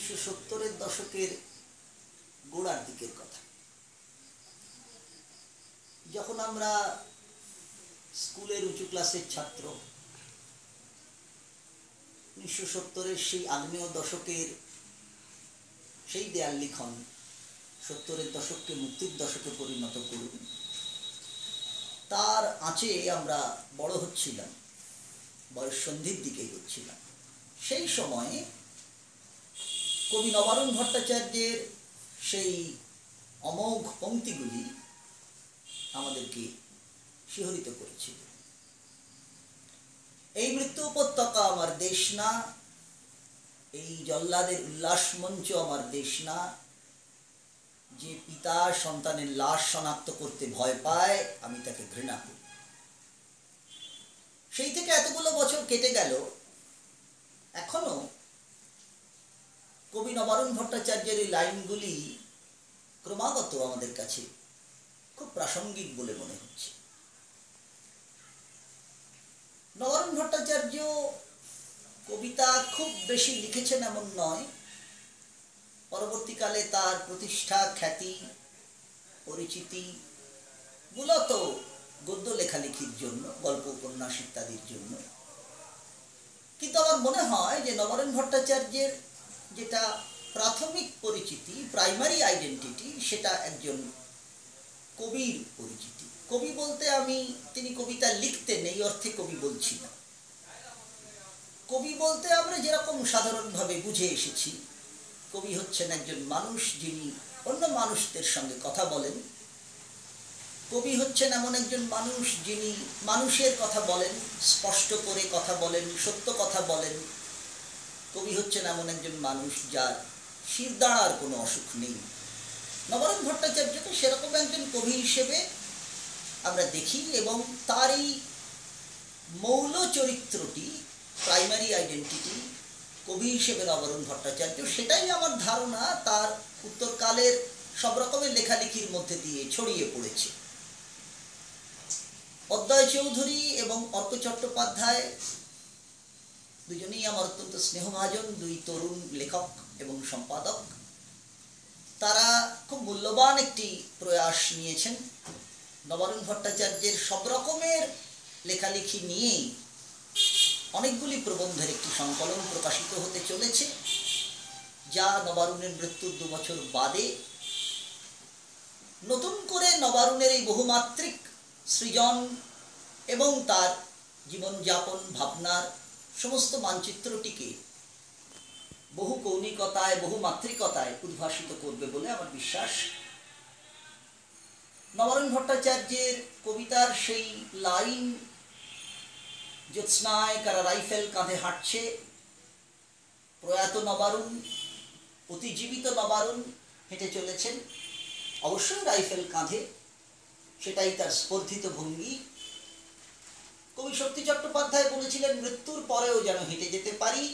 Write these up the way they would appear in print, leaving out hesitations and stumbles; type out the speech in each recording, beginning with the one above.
1970-এর দশকের গোড়ার দিকের কথা। যখন আমরা স্কুলের উঁচু ক্লাসের ছাত্র, 1970-এর সেই আগ্নেয় দশকের সেই দেয়াল লিখন 70-এর দশককে মুক্তির দশকে পরিণত করুন, তার আঁচে আমরা বড় হচ্ছিলাম, বয়ঃসন্ধির দিকে এগোচ্ছিলাম। সেই সময়ে কবি নবারুণ ভট্টাচার্যের সেই অমোঘ পংক্তিগুলি আমাদেরকে শিহরিত করেছিল। এই মৃত্যু উপত্যকা আমার দেশ না, এই জল্লাদের উল্লাস মঞ্চ আমার দেশ না, যে পিতা সন্তানের লাশ শনাক্ত করতে ভয় পায় আমি তাকে ঘৃণা করি। সেই থেকে এতগুলো বছর কেটে গেল, এখনো কবি নবারুণ ভট্টাচার্যের এই লাইনগুলি ক্রমাগত আমাদের কাছে খুব প্রাসঙ্গিক বলে মনে হচ্ছে। নবারুণ ভট্টাচার্য কবিতা খুব বেশি লিখেছেন এমন নয়। পরবর্তীকালে তার প্রতিষ্ঠা, খ্যাতি, পরিচিতি মূলত গদ্য লেখালেখির জন্য, গল্প উপন্যাস ইত্যাদির জন্য। কিন্তু আমার মনে হয় যে নবারুণ ভট্টাচার্যের যেটা প্রাথমিক পরিচিতি, প্রাইমারি আইডেন্টিটি, সেটা একজন কবির পরিচিতি। কবি বলতে তিনি কবিতা লিখতেন এই অর্থে কবি বলছি না। কবি বলতে আমরা যেরকম সাধারণভাবে বুঝে এসেছি, কবি হচ্ছেন একজন মানুষ যিনি অন্য মানুষদের সঙ্গে কথা বলেন। কবি হচ্ছেন এমন একজন মানুষ যিনি মানুষের কথা বলেন, স্পষ্ট করে কথা বলেন, সত্য কথা বলেন। কবি হচ্ছেন এমন একজন মানুষ যার শিরদাঁড়ার কোনো অসুখ নেই। নবারুণ ভট্টাচার্যকে সেরকম একজন কবি হিসেবে আমরা দেখি, এবং তার এই মৌল চরিত্রটি, প্রাইমারি আইডেন্টিটি, কবি হিসেবে নবারুণ ভট্টাচার্য, সেটাই আমার ধারণা তার উত্তরকালের সব রকমের লেখালেখির মধ্যে দিয়ে ছড়িয়ে পড়েছে। অদ্বয় চৌধুরী এবং অর্ক চট্টোপাধ্যায় দুজনেই আমার অত্যন্ত স্নেহভাজন দুই তরুণ লেখক এবং সম্পাদক। তারা খুব মূল্যবান একটি প্রয়াস নিয়েছেন। নবারুণ ভট্টাচার্যের সব রকমের লেখালেখি নিয়েই অনেকগুলি প্রবন্ধের একটি সংকলন প্রকাশিত হতে চলেছে, যা নবারুণের মৃত্যুর 2 বছর বাদে নতুন করে নবারুণের এই বহুমাত্রিক সৃজন এবং তার জীবনযাপন ভাবনার সমস্ত মানচিত্রটিকে বহু কৌণিকতায়, বহুমাত্রিকতায় উদ্ভাসিত করবে বলে আমার বিশ্বাস। নবারুণ ভট্টাচার্যের কবিতার সেই লাইন, জ্যোৎস্নায় কারা রাইফেল কাঁধে হাঁটছে, প্রয়াত নবারুণ, অতিজীবিত নবারুণ হেঁটে চলেছেন, অবশ্যই রাইফেল কাঁধে, সেটাই তার স্পর্ধিত ভঙ্গি। কবি শক্তি চট্টোপাধ্যায় বলেছিলেন মৃত্যুর পরেও যেন হেঁটে যেতে পারি।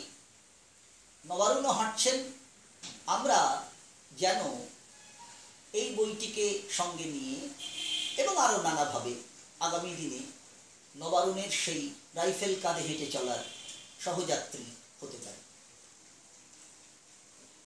নবারুণও হাঁটছেন। আমরা যেন এই বইটিকে সঙ্গে নিয়ে এবং আরও নানাভাবে আগামী দিনে নবারুণের সেই রাইফেল কাঁধে হেঁটে চলার সহযাত্রী হতে পারি।